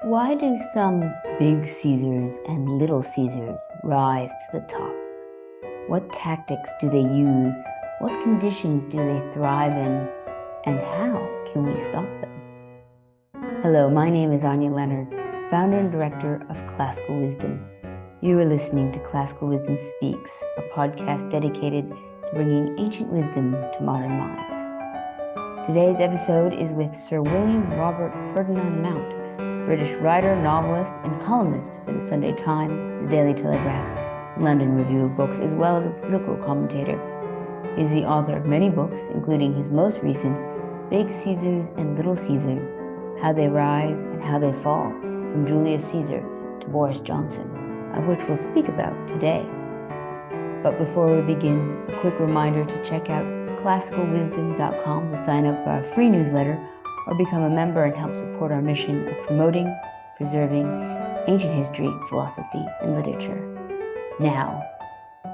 Why do some big Caesars and little Caesars rise to the top? What tactics do they use? What conditions do they thrive in? And how can we stop them? Hello, my name is Anya Leonard, founder and director of Classical Wisdom. You are listening to Classical Wisdom Speaks, a podcast dedicated to bringing ancient wisdom to modern minds. Today's episode is with Sir William Robert Ferdinand Mount, British writer, novelist, and columnist for the Sunday Times, the Daily Telegraph, London Review of Books, as well as a political commentator. He is the author of many books, including his most recent, Big Caesars and Little Caesars, How They Rise and How They Fall, from Julius Caesar to Boris Johnson, of which we'll speak about today. But before we begin, a quick reminder to check out classicalwisdom.com to sign up for our free newsletter or become a member and help support our mission of promoting, preserving ancient history, philosophy, and literature. Now,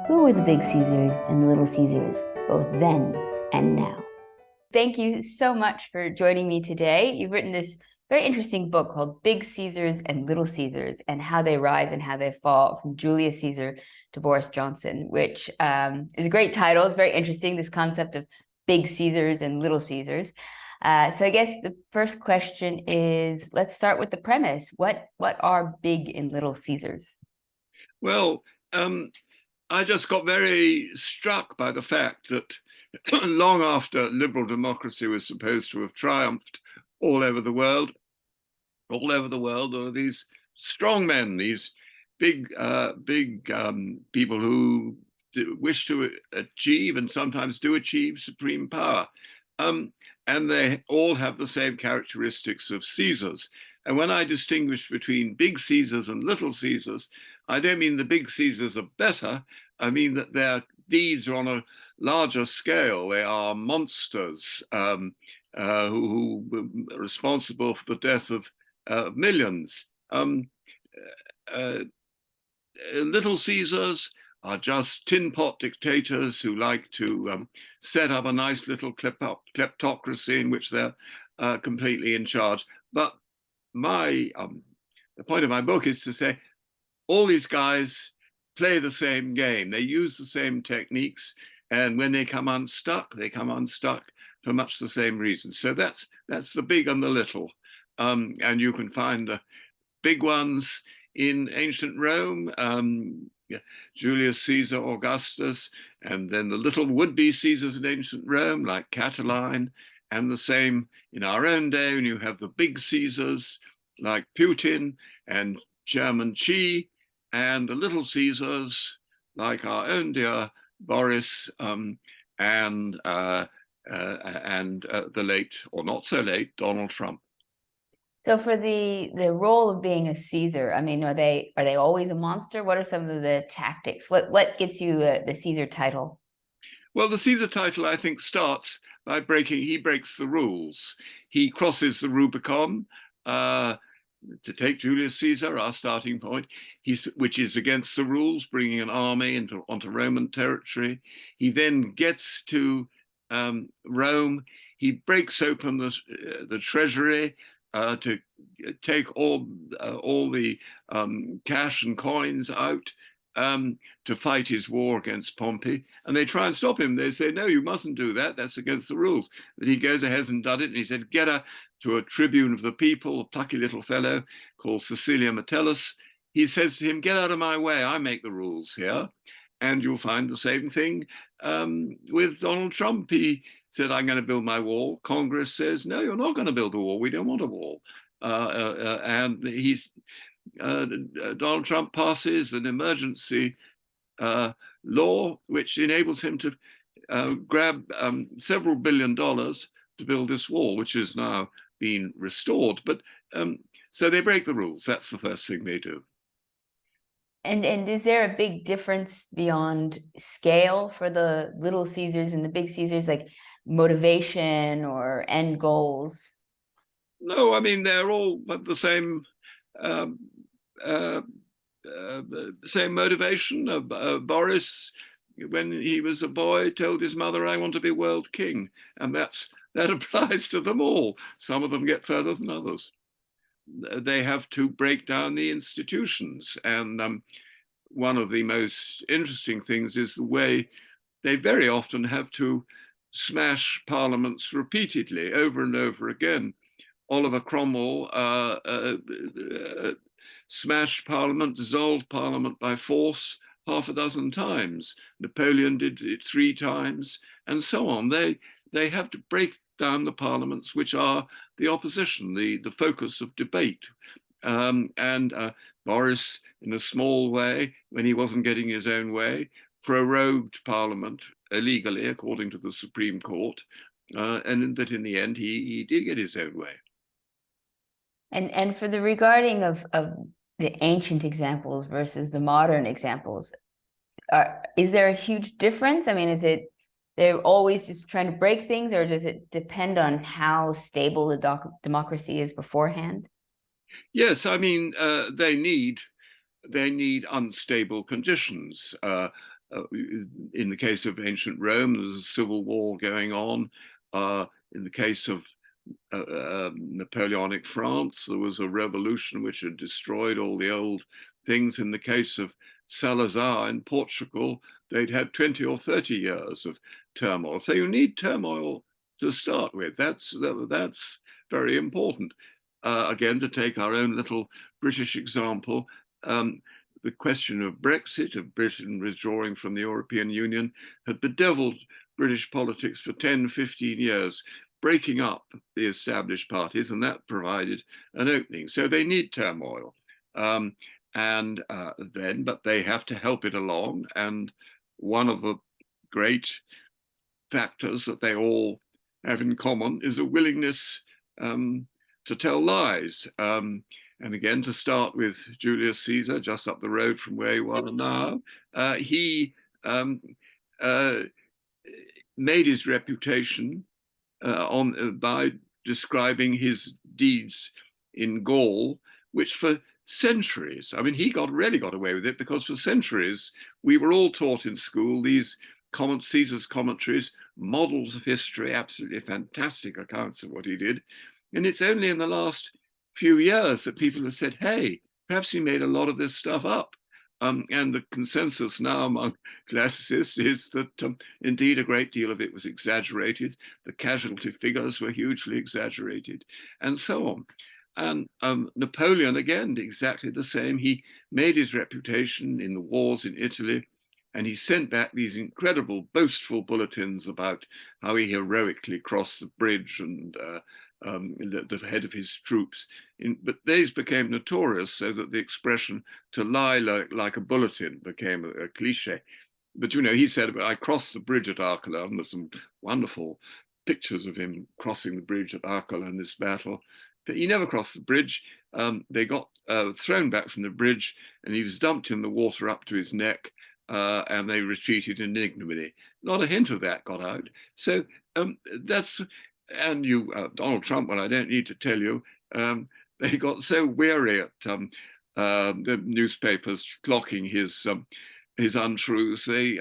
who were the big Caesars and the little Caesars, both then and now? Thank you so much for joining me today. You've written this very interesting book called Big Caesars and Little Caesars and How They Rise and How They Fall, from Julius Caesar to Boris Johnson, which is a great title. It's very interesting, this concept of big Caesars and little Caesars. So I guess the first question is, let's start with the premise. What are big and little Caesars? Well, I just got very struck by the fact that long after liberal democracy was supposed to have triumphed all over the world, there are these strong men, these big people who wish to achieve and sometimes do achieve supreme power. And they all have the same characteristics of Caesars. And when I distinguish between big Caesars and little Caesars, I don't mean the big Caesars are better. I mean that their deeds are on a larger scale. They are monsters who are responsible for the death of millions. Little Caesars are just tin pot dictators who like to set up a nice little kleptocracy in which they're completely in charge. But the point of my book is to say all these guys play the same game. They use the same techniques, and when they come unstuck for much the same reasons. So that's the big and the little, and you can find the big ones in ancient Rome. Julius Caesar, Augustus, and then the little would-be Caesars in ancient Rome, like Catiline, and the same in our own day, when you have the big Caesars, like Putin and Chairman Xi, and the little Caesars, like our own dear Boris and the late, or not so late, Donald Trump. So for the role of being a Caesar, I mean, are they always a monster? What are some of the tactics? What gives you the Caesar title? Well, the Caesar title, I think, starts by he breaks the rules. He crosses the Rubicon. To take Julius Caesar, our starting point, which is against the rules, bringing an army onto Roman territory. He then gets to Rome. He breaks open the treasury to take all the cash and coins out to fight his war against Pompey. And they try and stop him. They say, no, you mustn't do that. That's against the rules. But he goes ahead and done it. And he said, get her to a tribune of the people, a plucky little fellow called Cecilia Metellus. He says to him, get out of my way. I make the rules here. And you'll find the same thing with Donald Trump. He said, I'm going to build my wall. Congress says, no, you're not going to build a wall. We don't want a wall. And Donald Trump passes an emergency law which enables him to grab several $1 billion to build this wall, which has now been restored. But so they break the rules. That's the first thing they do. And is there a big difference beyond scale for the little Caesars and the big Caesars, like motivation or end goals? No, I mean, they're all the same same motivation. Boris, when he was a boy, told his mother, I want to be world king. And that applies to them all. Some of them get further than others. they have to break down the institutions. And one of the most interesting things is the way they very often have to smash parliaments repeatedly, over and over again. Oliver Cromwell smashed parliament, dissolved parliament by force half a dozen times. Napoleon did it 3 times, and so on. They have to break down the parliaments which are the opposition, the focus of debate. And Boris, in a small way, when he wasn't getting his own way, prorogued Parliament illegally, according to the Supreme Court, and that in the end he did get his own way. And for the regarding of the ancient examples versus the modern examples, is there a huge difference? I mean, is it they're always just trying to break things, or does it depend on how stable the democracy is beforehand? Yes, I mean they need unstable conditions. In the case of ancient Rome, there's a civil war going on. In the case of Napoleonic France, there was a revolution which had destroyed all the old things. In the case of Salazar in Portugal, they'd had 20 or 30 years of turmoil. So you need turmoil to start with. That's very important. Again, to take our own little British example, the question of Brexit, of Britain withdrawing from the European Union, had bedeviled British politics for 10, 15 years, breaking up the established parties, and that provided an opening. So they need turmoil. But they have to help it along. And one of the great factors that they all have in common is a willingness to tell lies. And again, to start with Julius Caesar, just up the road from where you are now, he made his reputation by describing his deeds in Gaul, which for centuries, I mean, he really got away with it, because for centuries we were all taught in school these Caesar's commentaries, models of history, absolutely fantastic accounts of what he did. And it's only in the last few years that people have said, hey, perhaps he made a lot of this stuff up. And the consensus now among classicists is that indeed a great deal of it was exaggerated. The casualty figures were hugely exaggerated, and so on. And Napoleon, again, exactly the same. He made his reputation in the wars in Italy, and he sent back these incredible boastful bulletins about how he heroically crossed the bridge and the head of his troops. But these became notorious, so that the expression "to lie like a bulletin" became a cliche. But he said, I crossed the bridge at Arcola, and there's some wonderful pictures of him crossing the bridge at Arcola in this battle. But he never crossed the bridge. They got thrown back from the bridge, and he was dumped in the water up to his neck, and they retreated in ignominy. Not a hint of that got out. So that's, and Donald Trump, well, I don't need to tell you, they got so weary at the newspapers clocking his untruths, they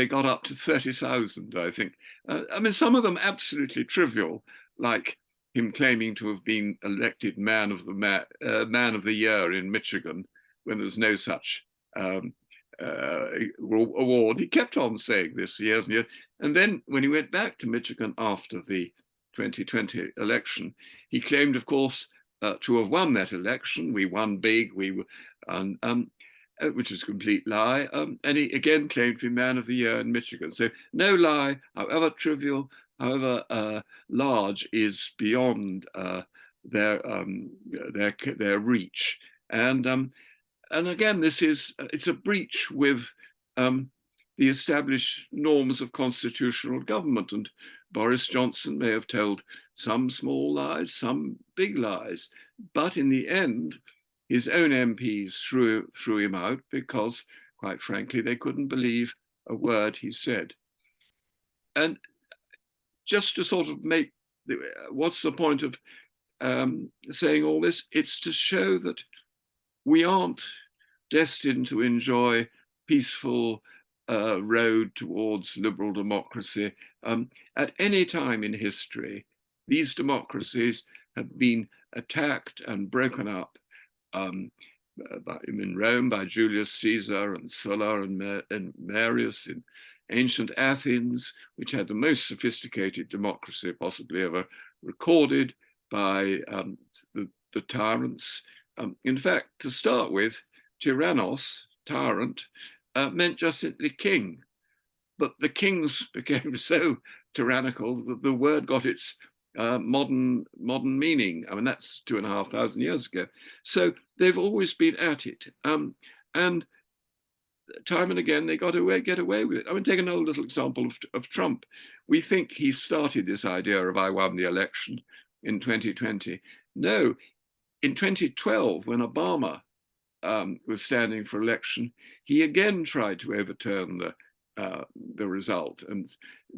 got up to 30,000, I think. I mean, some of them absolutely trivial, like him claiming to have been elected man of the year in Michigan when there was no such award. He kept on saying this years and years. And then when he went back to Michigan after the 2020 election, he claimed, of course, to have won that election. We won big, which is a complete lie. And he again claimed to be man of the year in Michigan. So no lie, however trivial, however large, is beyond their reach. And again, it's a breach with the established norms of constitutional government. And Boris Johnson may have told some small lies, some big lies, but in the end, his own MPs threw him out because, quite frankly, they couldn't believe a word he said. And just to sort of make, what's the point of saying all this? It's to show that we aren't destined to enjoy peaceful road towards liberal democracy. At any time in history, these democracies have been attacked and broken up in Rome by Julius Caesar and Sulla and Marius, in ancient Athens, which had the most sophisticated democracy possibly ever recorded by the tyrants. In fact, to start with, tyrannos, tyrant, meant just simply king. But the kings became so tyrannical that the word got its modern meaning. I mean, that's 2,500 years ago. So they've always been at it. And time and again, they get away with it. I mean, take another little example of Trump. We think he started this idea of I won the election in 2020. No, in 2012, when Obama was standing for election, he again tried to overturn the result and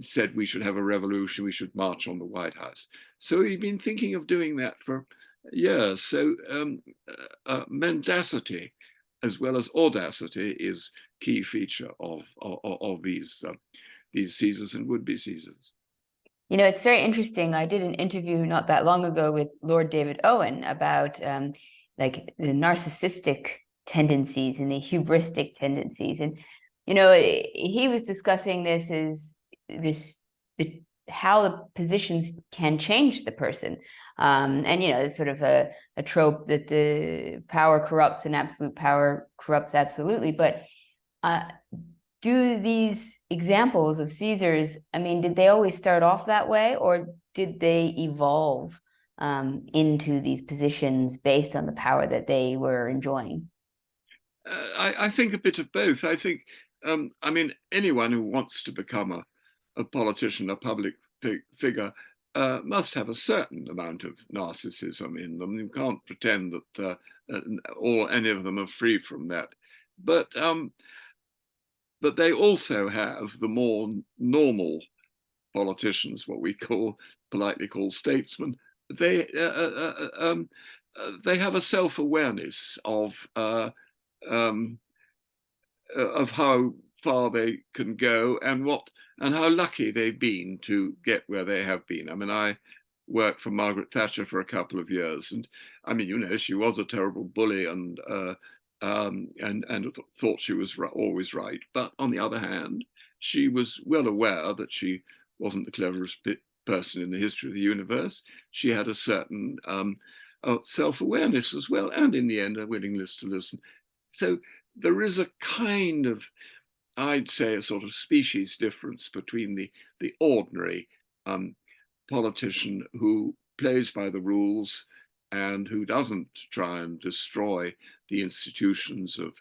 said we should have a revolution, we should march on the White House. So he'd been thinking of doing that for years. So mendacity as well as audacity is key feature of these Caesars and would-be Caesars. You know, it's very interesting. I did an interview not that long ago with Lord David Owen about like the narcissistic tendencies and the hubristic tendencies. And, you know, he was discussing this as how the positions can change the person. And, you know, it's sort of a trope that the power corrupts and absolute power corrupts absolutely. But do these examples of Caesars, I mean, did they always start off that way, or did they evolve into these positions based on the power that they were enjoying? I think a bit of both. I think, I mean, anyone who wants to become a politician, a public figure, must have a certain amount of narcissism in them. You can't pretend that any of them are free from that. But they also have the more normal politicians, what we politely call statesmen. They have a self-awareness of how far they can go and how lucky they've been to get where they have been. I mean, I worked for Margaret Thatcher for a couple of years, and I mean, you know, she was a terrible bully and thought she was always right. But on the other hand, she was well aware that she wasn't the cleverest person in the history of the universe. She had a certain self-awareness as well, and in the end, a willingness to listen. So there is a kind of, I'd say, a sort of species difference between the ordinary politician who plays by the rules and who doesn't try and destroy the institutions of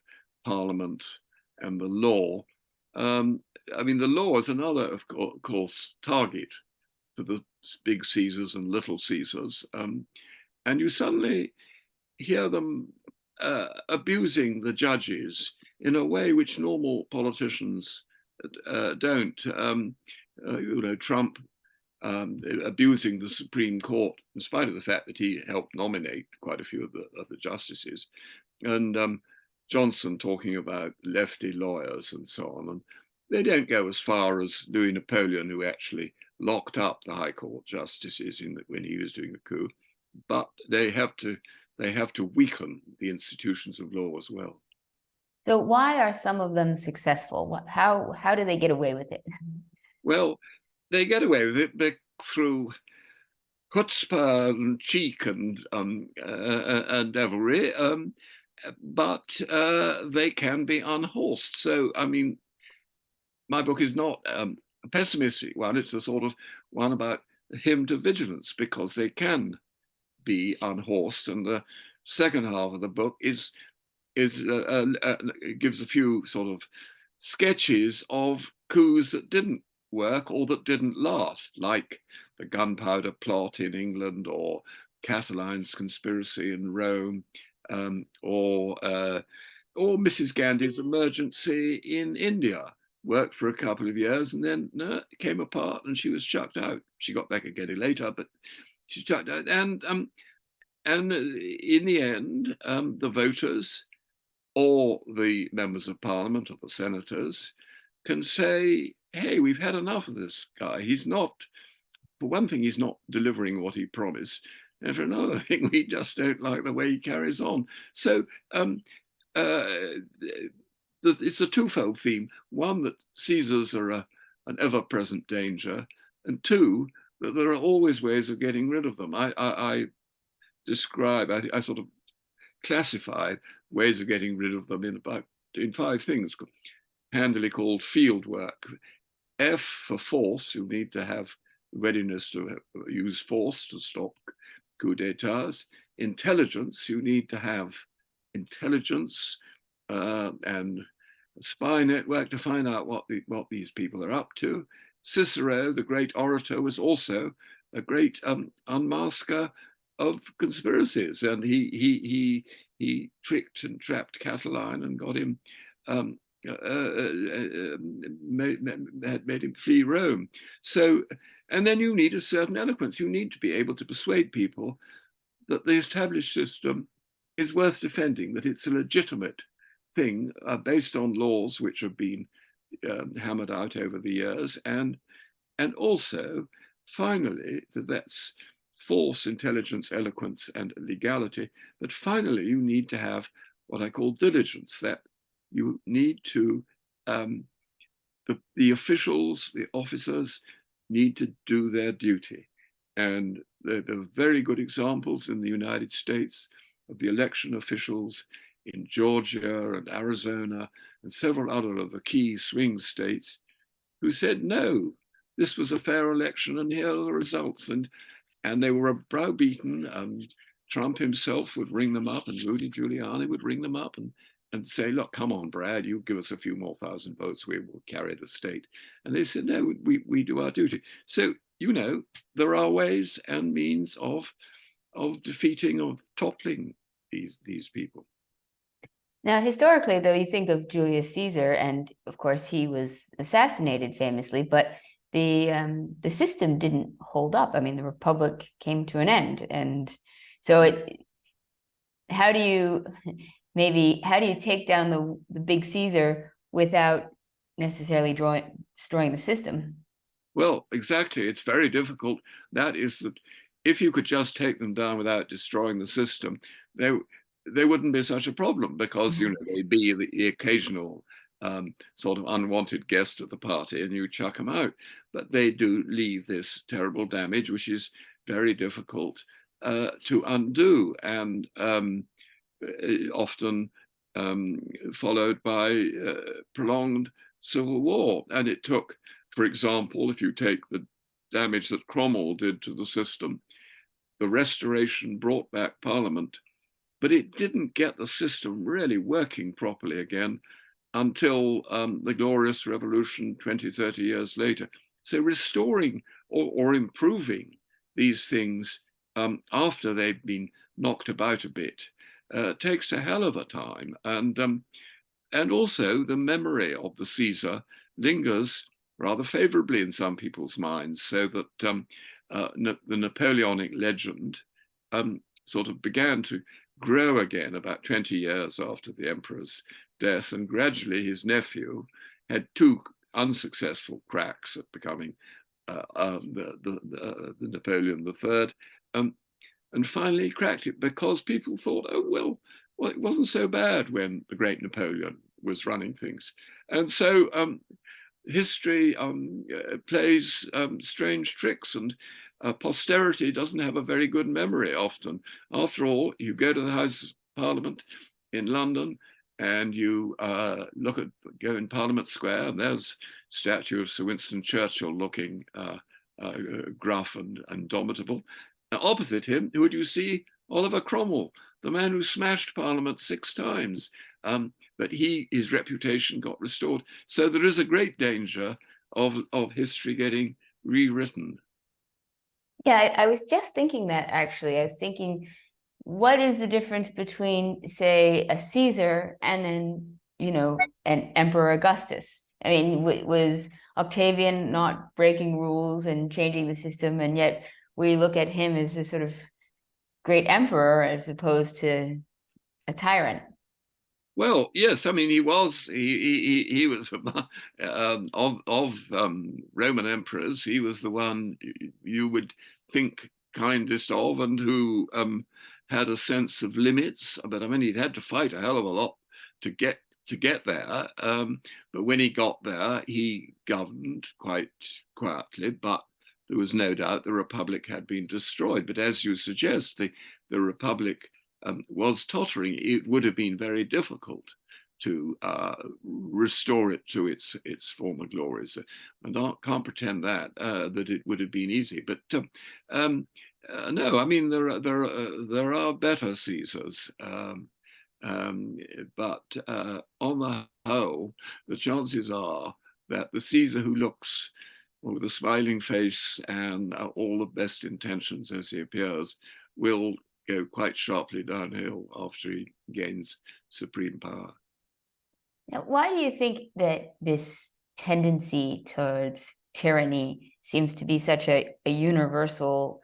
parliament and the law. I mean, the law is another, of course, target for the big Caesars and little Caesars. And you suddenly hear them abusing the judges in a way which normal politicians don't. You know, Trump abusing the Supreme Court, in spite of the fact that he helped nominate quite a few of the justices, and Johnson talking about lefty lawyers and so on. And they don't go as far as Louis Napoleon, who actually locked up the High Court justices when he was doing the coup. But they have to weaken the institutions of law as well. So why are some of them successful? How do they get away with it? Well, they get away with it through chutzpah and cheek and devilry, but they can be unhorsed. So, I mean, my book is not a pessimistic one. It's a sort of one about a hymn to vigilance, because they can be unhorsed. And the second half of the book gives a few sort of sketches of coups that didn't work or that didn't last, like the gunpowder plot in England, or Catiline's conspiracy in Rome, or Mrs. Gandhi's emergency in India. Worked for a couple of years and then it came apart and she was chucked out. She got back again later, but she chucked out. And in the end, the voters or the members of parliament or the senators can say, hey, we've had enough of this guy. He's not, for one thing, he's not delivering what he promised. and for another thing, we just don't like the way he carries on. So it's a twofold theme. One, that Caesars are an ever-present danger, and two, that there are always ways of getting rid of them. I sort of classify ways of getting rid of them in five things, handily called field work. F for force, you need to have readiness to use force to stop coup d'etats. Intelligence, you need to have intelligence and a spy network to find out what these people are up to. Cicero, the great orator, was also a great unmasker of conspiracies, and he tricked and trapped Catiline and got him made him flee Rome. So, and then you need a certain eloquence. You need to be able to persuade people that the established system is worth defending, that it's a legitimate thing based on laws which have been hammered out over the years, and also, finally, that's force, intelligence, eloquence, and legality. But finally, you need to have what I call diligence, that you need to, the officials, the officers need to do their duty. And there are very good examples in the United States of the election officials in Georgia and Arizona and several other of the key swing states who said, no, this was a fair election and here are the results. And they were browbeaten, and Trump himself would ring them up, and Rudy Giuliani would ring them up and say, look, come on, Brad, you give us a few more thousand votes, we will carry the state. And they said, no, we do our duty. So, there are ways and means of defeating, of toppling these people. Now, historically, though, you think of Julius Caesar, and of course he was assassinated famously, but the system didn't hold up. I mean, the Republic came to an end, and so how do you take down the big Caesar without necessarily destroying the system? Well, exactly. It's very difficult. That is that if you could just take them down without destroying the system, they wouldn't be such a problem, because they'd be the occasional sort of unwanted guest at the party, and you chuck them out. But they do leave this terrible damage, which is very difficult to undo, and often followed by prolonged civil war. And it took, for example, if you take the damage that Cromwell did to the system, the Restoration brought back Parliament, but it didn't get the system really working properly again until the Glorious Revolution 20, 30 years later. So restoring or improving these things after they've been knocked about a bit takes a hell of a time. And also the memory of the Caesar lingers rather favorably in some people's minds, so that the Napoleonic legend sort of began to grow again about 20 years after the emperor's death, and gradually his nephew had two unsuccessful cracks at becoming the Napoleon III, and finally cracked it because people thought, oh, well, it wasn't so bad when the great Napoleon was running things. And so history plays strange tricks, and posterity doesn't have a very good memory often. After all, you go to the House of Parliament in London, and you go in Parliament Square, and there's a statue of Sir Winston Churchill looking gruff and indomitable. Opposite him, who would you see? Oliver Cromwell, the man who smashed Parliament 6 times. But his reputation got restored. So there is a great danger of history getting rewritten. Yeah, I was just thinking that, actually. I was thinking, what is the difference between, say, a Caesar and then, an Emperor Augustus? I mean, was Octavian not breaking rules and changing the system, and yet we look at him as a sort of great emperor as opposed to a tyrant? Well, yes, I mean, he was of Roman emperors. He was the one you would think kindest of, and who had a sense of limits. But I mean, he'd had to fight a hell of a lot to get there. But when he got there, he governed quite quietly. But there was no doubt the Republic had been destroyed. But as you suggest, the Republic was tottering. It would have been very difficult to restore it to its former glories. And I can't pretend that it would have been easy. But no, I mean there are better Caesars. But on the whole, the chances are that the Caesar who looks with a smiling face and all the best intentions as he appears will go quite sharply downhill after he gains supreme power. Now, why do you think that this tendency towards tyranny seems to be such a universal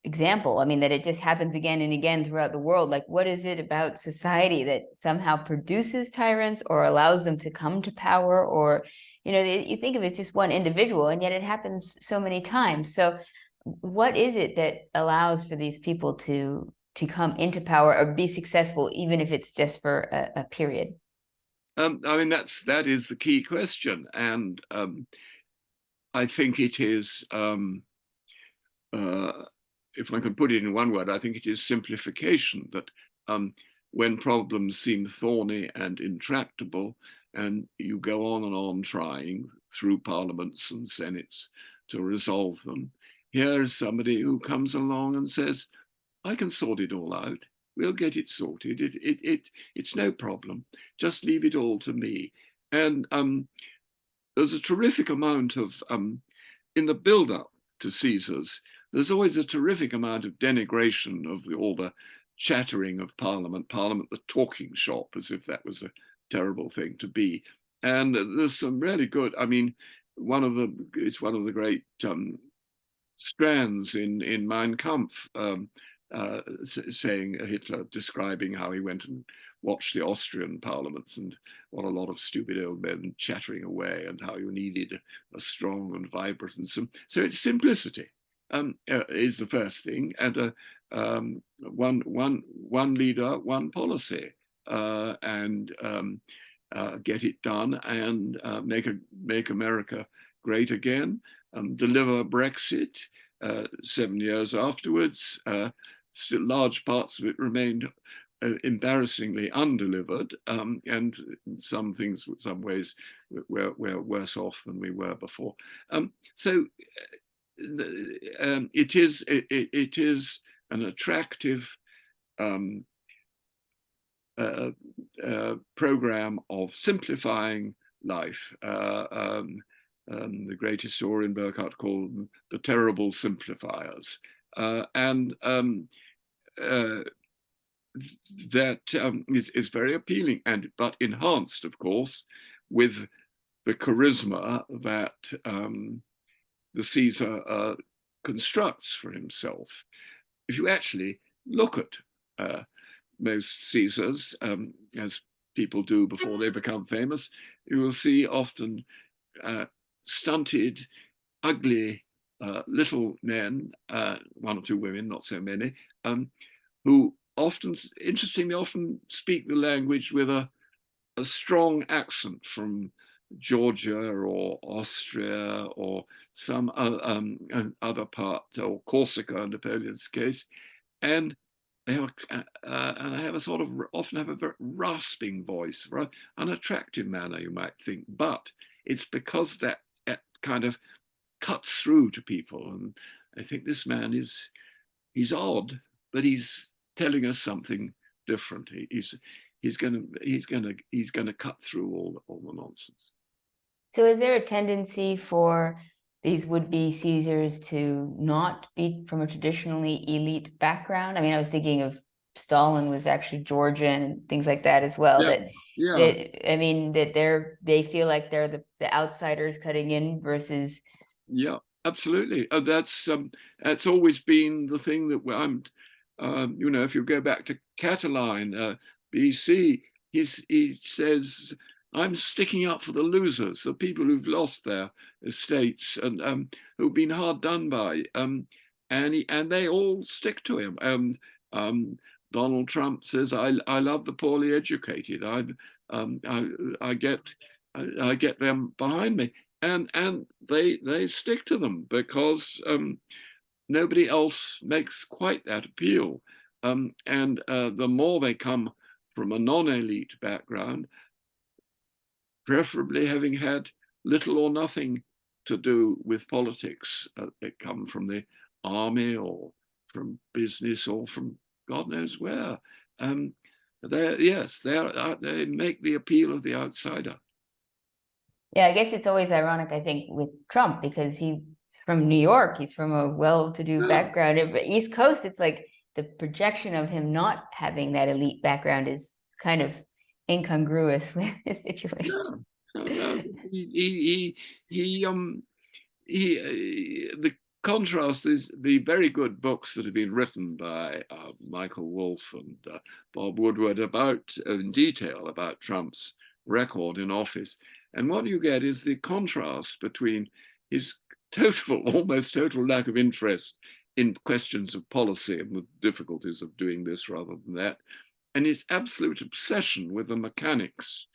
example? I mean, that it just happens again and again throughout the world. Like, what is it about society that somehow produces tyrants or allows them to come to power? Or, you think of it as just one individual, and yet it happens so many times. So what is it that allows for these people to come into power or be successful, even if it's just for a period? I mean, that is the key question, and I think it is, if I can put it in one word, I think it is simplification. That when problems seem thorny and intractable, and you go on and on trying through parliaments and senates to resolve them, here's somebody who comes along and says, I can sort it all out. We'll get it sorted. It's no problem. Just leave it all to me. And there's a terrific amount of, in the build-up to Caesar's, there's always a terrific amount of denigration of all the chattering of Parliament the talking shop, as if that was a terrible thing to be. And there's some really good, I mean, it's one of the great strands in Mein Kampf, saying Hitler describing how he went and watched the Austrian parliaments and what a lot of stupid old men chattering away, and how you needed a strong and vibrant and so it's simplicity is the first thing, and one leader, one policy, and get it done, and make America great again, deliver Brexit. 7 years afterwards, still large parts of it remained embarrassingly undelivered, and some things, some ways, we're worse off than we were before. So it is an attractive program of simplifying life. The great historian Burckhardt called them the terrible simplifiers. And that is very appealing, but enhanced, of course, with the charisma that the Caesar constructs for himself. If you actually look at most Caesars, as people do before they become famous, you will see often stunted, ugly little men, one or two women, not so many, who often, interestingly, often speak the language with a strong accent from Georgia or Austria or some other part, or Corsica in Napoleon's case, and they have often have a very rasping voice, right? Unattractive manner, you might think, but it's because that kind of cuts through to people. And I think this man he's odd, but he's telling us something different. He's going to cut through all the nonsense. So is there a tendency for these would-be Caesars to not be from a traditionally elite background? I mean, I was thinking of Stalin was actually Georgian and things like that as well. I mean, that they feel like they're the outsiders cutting in versus. Yeah, absolutely. That's always been the thing that I'm. If you go back to Catiline, BC, he says I'm sticking up for the losers, the people who've lost their estates and who've been hard done by. And they all stick to him. Um, Donald Trump says, I love the poorly educated. Um, I, I get I get them behind me, and they stick to them because nobody else makes quite that appeal. And the more they come from a non-elite background, preferably having had little or nothing to do with politics, they come from the army or from business or from God knows where. Um, yes, they make the appeal of the outsider. Yeah, I guess it's always ironic, I think, with Trump because he's from New York. He's from a well-to-do Yeah, background. East Coast, it's like the projection of him not having that elite background is kind of incongruous with his situation. yeah. No, he the contrast is the very good books that have been written by Michael Wolff and Bob Woodward about in detail about Trump's record in office. And what you get is the contrast between his total, almost total lack of interest in questions of policy and the difficulties of doing this rather than that, and his absolute obsession with the mechanics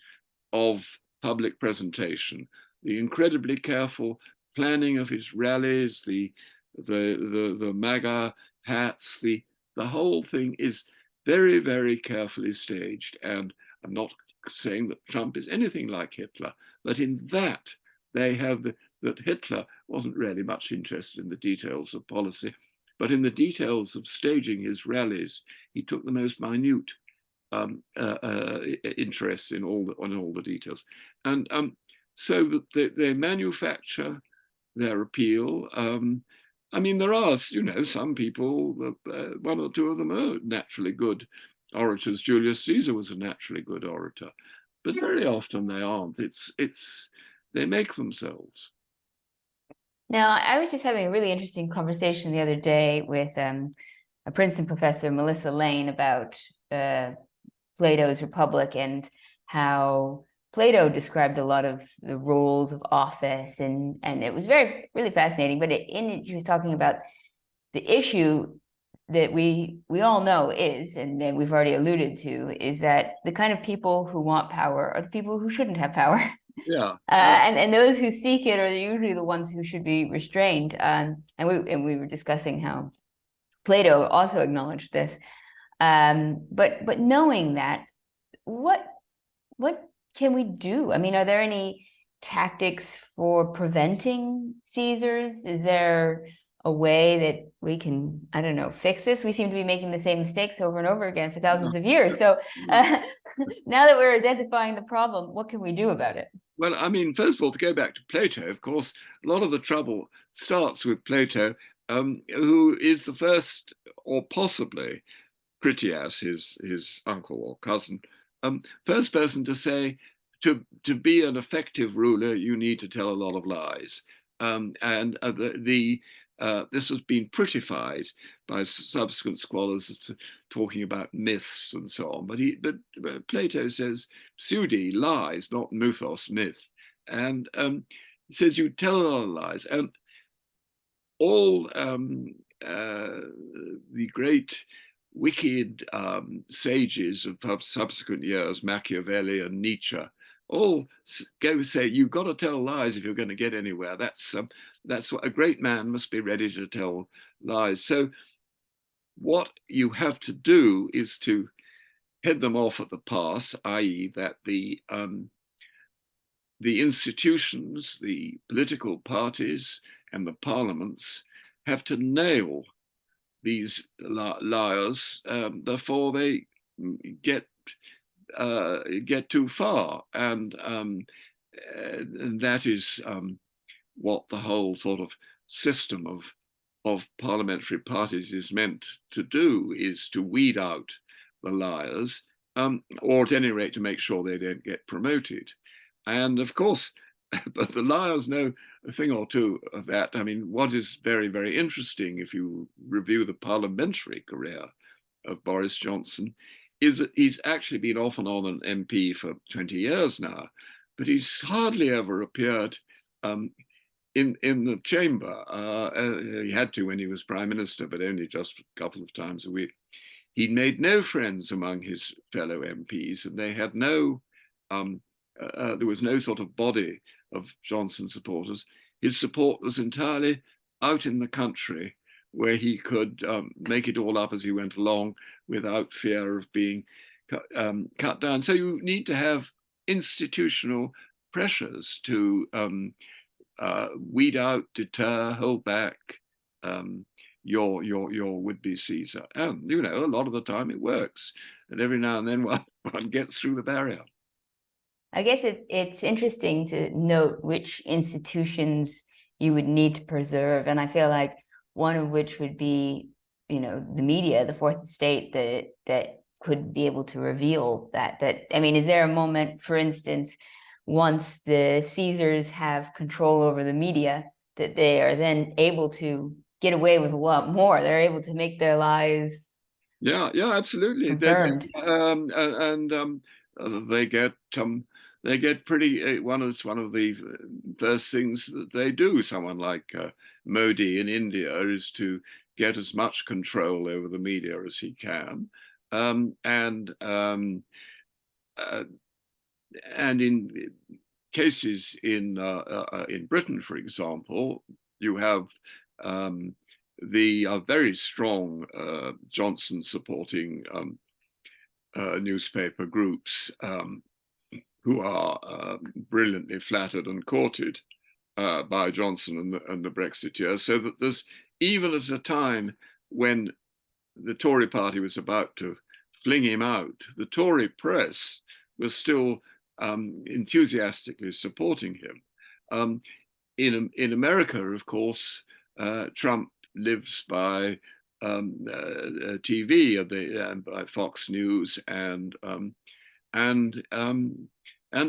of public presentation, the incredibly careful planning of his rallies, the MAGA hats, the whole thing is very, very carefully staged. And I'm not saying that Trump is anything like Hitler, but in that they have that Hitler wasn't really much interested in the details of policy, but in the details of staging his rallies, he took the most minute interest in all the details, and so that they manufacture their appeal. I mean, there are, some people, one or two of them are naturally good orators. Julius Caesar was a naturally good orator, but very often they aren't. It's they make themselves. Now, I was just having a really interesting conversation the other day with a Princeton professor, Melissa Lane, about Plato's Republic and how Plato described a lot of the roles of office, and it was really fascinating. But in it, she was talking about the issue that we all know is, and that we've already alluded to, is that the kind of people who want power are the people who shouldn't have power. Yeah, And those who seek it are usually the ones who should be restrained. And we were discussing how Plato also acknowledged this. But knowing that, what what can we do? I mean, are there any tactics for preventing seizures? Is there a way that we can, I don't know, fix this? We seem to be making the same mistakes over and over again for thousands of years. So now that we're identifying the problem, what can we do about it? well, I mean, first of all, to go back to Plato, of course, a lot of the trouble starts with Plato, who is the first, or possibly Critias, his uncle or cousin, first person to say to be an effective ruler, you need to tell a lot of lies. And this has been prettified by subsequent scholars talking about myths and so on. But Plato says pseudi, lies, not mythos, myth, and he says you tell a lot of lies, and all the great wicked sages of subsequent years, Machiavelli and Nietzsche, all go say you've got to tell lies if you're going to get anywhere. That's what a great man must be ready to tell lies. So what you have to do is to head them off at the pass, i.e., that the institutions, the political parties, and the parliaments have to nail these liars before they get get too far, and that is what the whole sort of system of parliamentary parties is meant to do: is to weed out the liars, or at any rate to make sure they don't get promoted. And of course, but the liars know a thing or two of that. I mean, what is very, very interesting if you review the parliamentary career of Boris Johnson he's actually been off and on an MP for 20 years now, but he's hardly ever appeared in the chamber. He had to when he was prime minister, but only just a couple of times a week. He made no friends among his fellow MPs, and they had no, there was no sort of body of Johnson supporters. His support was entirely out in the country, where he could make it all up as he went along without fear of being cut down. So you need to have institutional pressures to weed out, deter, hold back your would-be Caesar. And you know, a lot of the time it works, and every now and then one gets through the barrier. I guess it's interesting to note which institutions you would need to preserve, and I feel like one of which would be, you know, the media, the fourth estate, that could be able to reveal that. I mean, is there a moment, for instance, once the Caesars have control over the media, that they are then able to get away with a lot more? They're able to make their lies Yeah, absolutely. confirmed. They get pretty. One of the first things that they do, someone like Modi in India, is to get as much control over the media as he can, and in cases in Britain, for example, you have the very strong Johnson supporting newspaper groups who are brilliantly flattered and courted by Johnson and the Brexiteers, so that there's, even at a time when the Tory party was about to fling him out, the Tory press was still enthusiastically supporting him. In America, of course, Trump lives by TV, by Fox News, and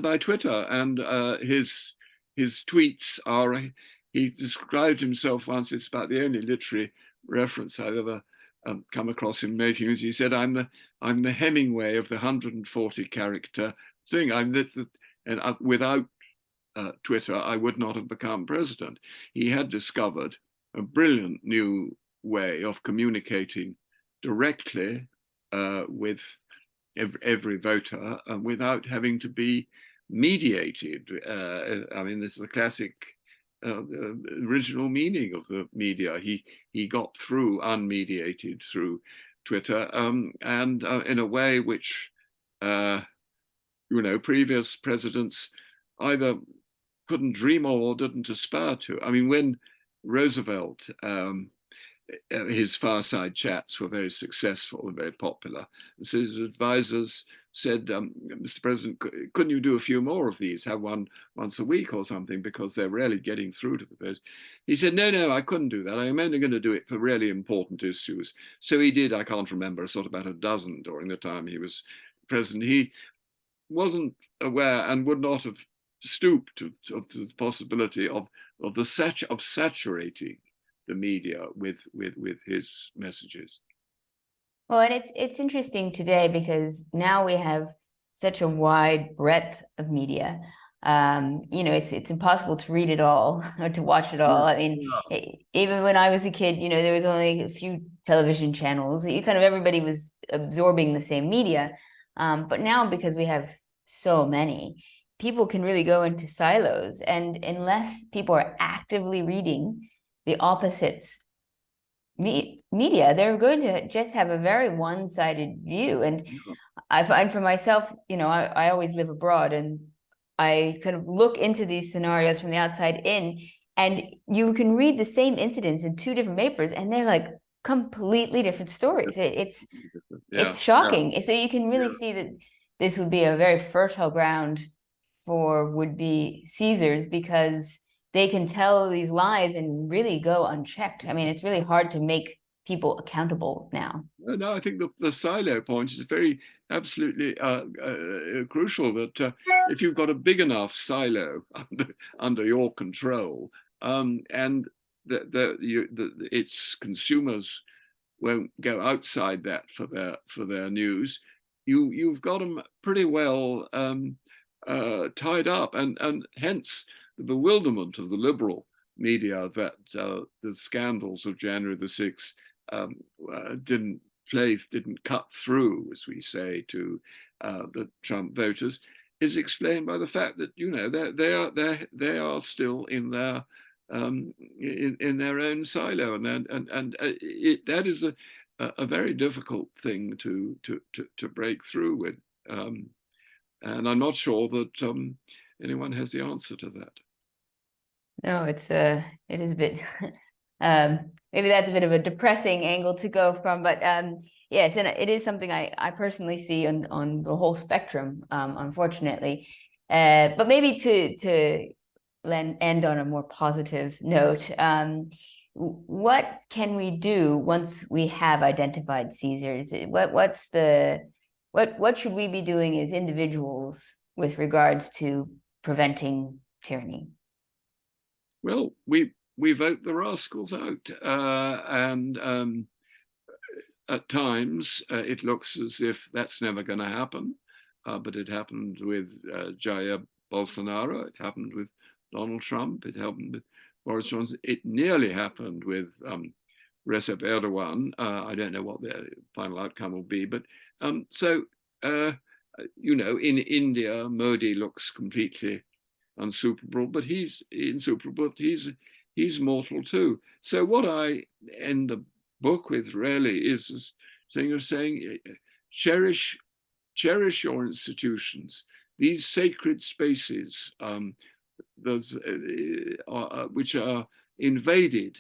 by Twitter. And his tweets are. He described himself once. It's about the only literary reference I've ever come across him making. As he said, "I'm the Hemingway of the 140 character thing. And without Twitter, I would not have become president." He had discovered a brilliant new way of communicating directly with every voter without having to be mediated. I mean, this is the classic original meaning of the media. He got through unmediated through Twitter, and in a way which previous presidents either couldn't dream of or didn't aspire to. I mean, when Roosevelt, his fireside chats were very successful and very popular. And so his advisors said, "Mr. President, couldn't you do a few more of these? Have one once a week or something, because they're really getting through to the vote." He said, "No, I couldn't do that. I'm only going to do it for really important issues." So he did, I can't remember, sort of about a dozen during the time he was president. He wasn't aware and would not have stooped to the possibility of saturating the media with his messages. Well, and it's interesting today because now we have such a wide breadth of media. It's impossible to read it all or to watch it all. I mean, even when I was a kid, there was only a few television channels. Kind of everybody was absorbing the same media. But now, because we have so many, people can really go into silos. And unless people are actively reading the opposites media, they're going to just have a very one-sided view. And I find for myself, I always live abroad, and I kind of look into these scenarios from the outside in, and you can read the same incidents in two different papers, and they're like completely different stories. It's shocking. So you can really see that this would be a very fertile ground for would-be Caesars, because they can tell these lies and really go unchecked. I mean, it's really hard to make people accountable now. No, I think the silo point is very absolutely crucial. That if you've got a big enough silo under your control, and its consumers won't go outside that for their news, you've got them pretty well tied up, and hence the bewilderment of the liberal media that the scandals of January the 6th didn't cut through, as we say, to the Trump voters, is explained by the fact that they are still in their in their own silo, and that is a very difficult thing to break through with, and I'm not sure that anyone has the answer to that. No, it is a bit maybe that's a bit of a depressing angle to go from, but yes, and it is something I personally see on the whole spectrum, unfortunately. But maybe to end on a more positive note, what can we do once we have identified seizures? What should we be doing as individuals with regards to preventing tyranny? Well, we vote the rascals out, and at times it looks as if that's never going to happen. But it happened with Jair Bolsonaro. It happened with Donald Trump. It happened with Boris Johnson. It nearly happened with Recep Erdogan. I don't know what the final outcome will be, but in India, Modi looks completely unsuperable, but he's insuperable. He's mortal too. So what I end the book with really is saying, cherish your institutions, these sacred spaces, which are invaded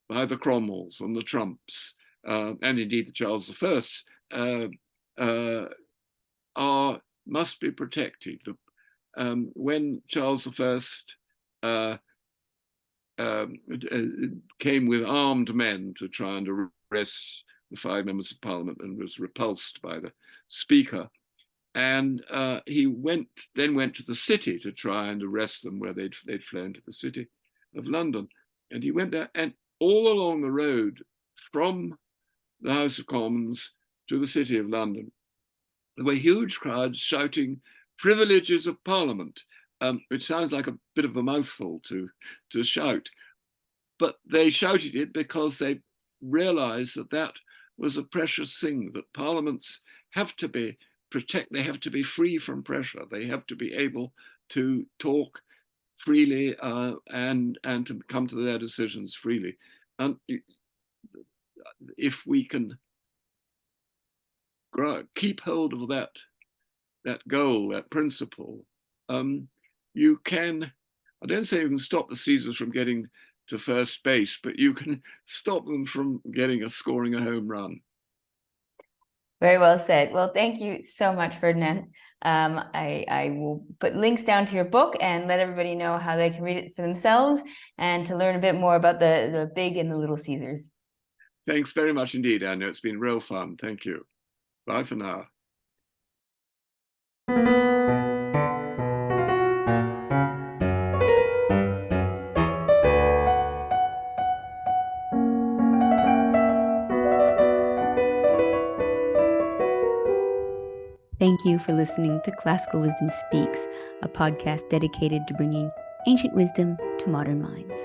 by the Cromwells and the Trumps, and indeed the Charles I, must be protected. When Charles I came with armed men to try and arrest the 5 members of Parliament and was repulsed by the Speaker, and he went to the city to try and arrest them, where they'd flown to the city of London, and he went there, and all along the road from the House of Commons to the City of London, there were huge crowds shouting "privileges of Parliament," which sounds like a bit of a mouthful to shout, but they shouted it because they realized that was a precious thing, that parliaments have to be they have to be free from pressure. They have to be able to talk freely and to come to their decisions freely. And if we can keep hold of that goal, that principle, you can, I don't say you can stop the Caesars from getting to first base, but you can stop them from scoring a home run. Very well said. Well, thank you so much, Ferdinand. I will put links down to your book and let everybody know how they can read it for themselves and to learn a bit more about the big and the little Caesars. Thanks very much indeed, Anna. It's been real fun. Thank you. Bye for now. Thank you for listening to Classical Wisdom Speaks, a podcast dedicated to bringing ancient wisdom to modern minds.